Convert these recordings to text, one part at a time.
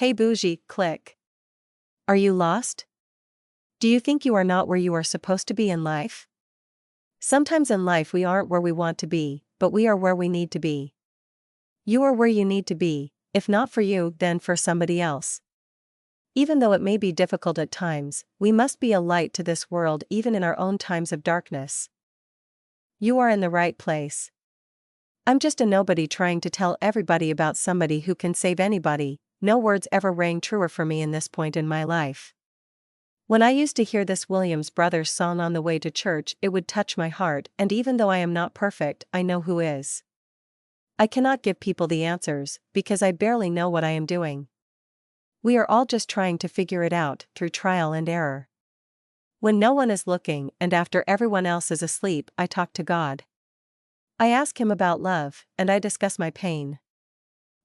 Hey Bougie Clique. Are you lost? Do you think you are not where you are supposed to be in life? Sometimes in life we aren't where we want to be, but we are where we need to be. You are where you need to be, if not for you, then for somebody else. Even though it may be difficult at times, we must be a light to this world even in our own times of darkness. You are in the right place. I'm just a nobody trying to tell everybody about somebody who can save anybody. No words ever rang truer for me in this point in my life. When I used to hear this Williams Brothers song on the way to church, it would touch my heart, and even though I am not perfect, I know who is. I cannot give people the answers, because I barely know what I am doing. We are all just trying to figure it out, through trial and error. When no one is looking, and after everyone else is asleep, I talk to God. I ask Him about love, and I discuss my pain.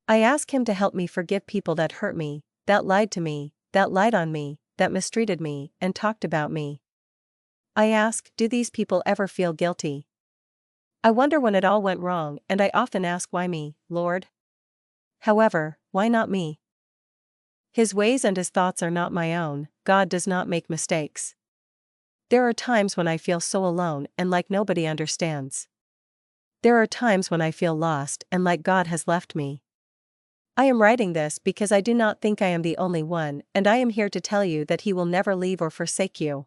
I ask Him to help me forgive people that hurt me, that lied to me, that lied on me, that mistreated me, and talked about me. I ask, do these people ever feel guilty? I wonder when it all went wrong, and I often ask, why me, Lord? However, why not me? His ways and His thoughts are not my own. God does not make mistakes. There are times when I feel so alone and like nobody understands. There are times when I feel lost and like God has left me. I am writing this because I do not think I am the only one, and I am here to tell you that He will never leave or forsake you.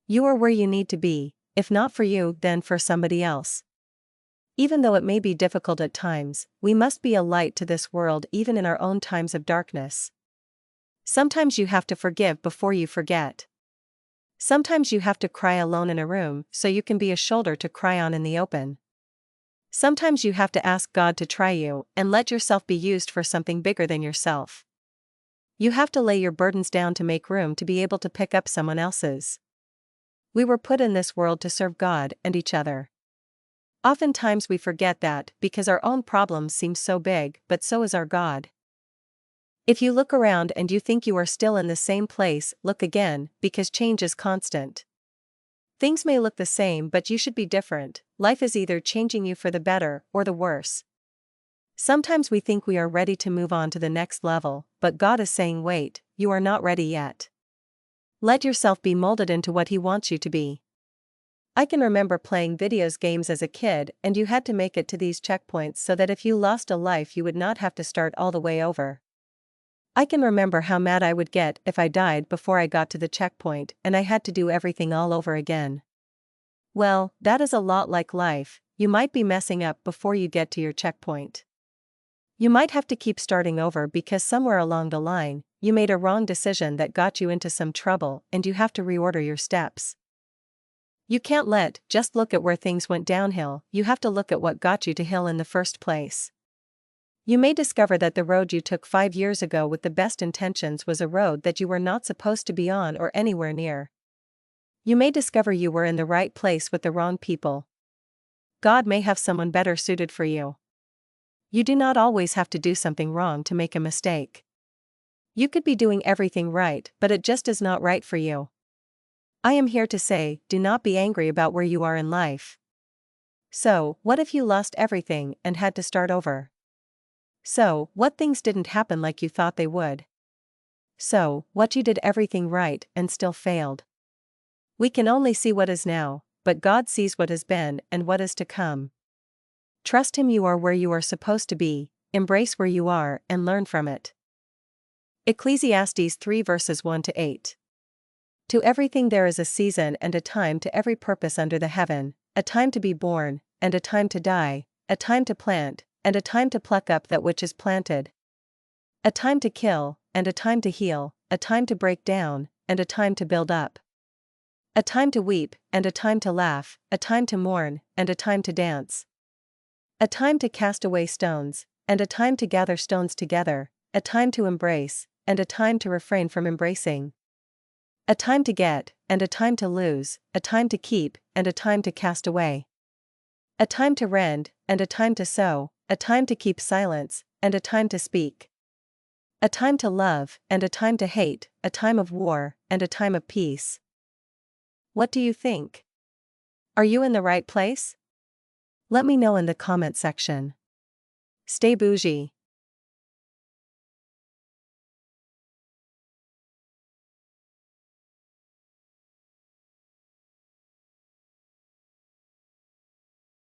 You are where you need to be, if not for you, then for somebody else. Even though it may be difficult at times, we must be a light to this world even in our own times of darkness. Sometimes you have to forgive before you forget. Sometimes you have to cry alone in a room so you can be a shoulder to cry on in the open. Sometimes you have to ask God to try you and let yourself be used for something bigger than yourself. You have to lay your burdens down to make room to be able to pick up someone else's. We were put in this world to serve God and each other. Oftentimes we forget that because our own problems seem so big, but so is our God. If you look around and you think you are still in the same place, look again, because change is constant. Things may look the same, but you should be different. Life is either changing you for the better or the worse. Sometimes we think we are ready to move on to the next level, but God is saying, wait, you are not ready yet. Let yourself be molded into what He wants you to be. I can remember playing video games as a kid, and you had to make it to these checkpoints so that if you lost a life you would not have to start all the way over. I can remember how mad I would get if I died before I got to the checkpoint and I had to do everything all over again. Well, that is a lot like life. You might be messing up before you get to your checkpoint. You might have to keep starting over because somewhere along the line, you made a wrong decision that got you into some trouble and you have to reorder your steps. You can't just look at where things went downhill, you have to look at what got you to hill in the first place. You may discover that the road you took 5 years ago with the best intentions was a road that you were not supposed to be on or anywhere near. You may discover you were in the right place with the wrong people. God may have someone better suited for you. You do not always have to do something wrong to make a mistake. You could be doing everything right, but it just is not right for you. I am here to say, do not be angry about where you are in life. So, what if you lost everything and had to start over? So, what things didn't happen like you thought they would? So, what you did everything right and still failed? We can only see what is now, but God sees what has been and what is to come. Trust Him. You are where you are supposed to be, embrace where you are and learn from it. Ecclesiastes 3 verses 1-8. To everything there is a season and a time to every purpose under the heaven, a time to be born, and a time to die, a time to plant, and a time to pluck up that which is planted. A time to kill, and a time to heal, a time to break down, and a time to build up. A time to weep, and a time to laugh, a time to mourn, and a time to dance. A time to cast away stones, and a time to gather stones together, a time to embrace, and a time to refrain from embracing. A time to get, and a time to lose, a time to keep, and a time to cast away. A time to rend, and a time to sow, a time to keep silence, and a time to speak. A time to love, and a time to hate, a time of war, and a time of peace. What do you think? Are you in the right place? Let me know in the comment section. Stay bougie.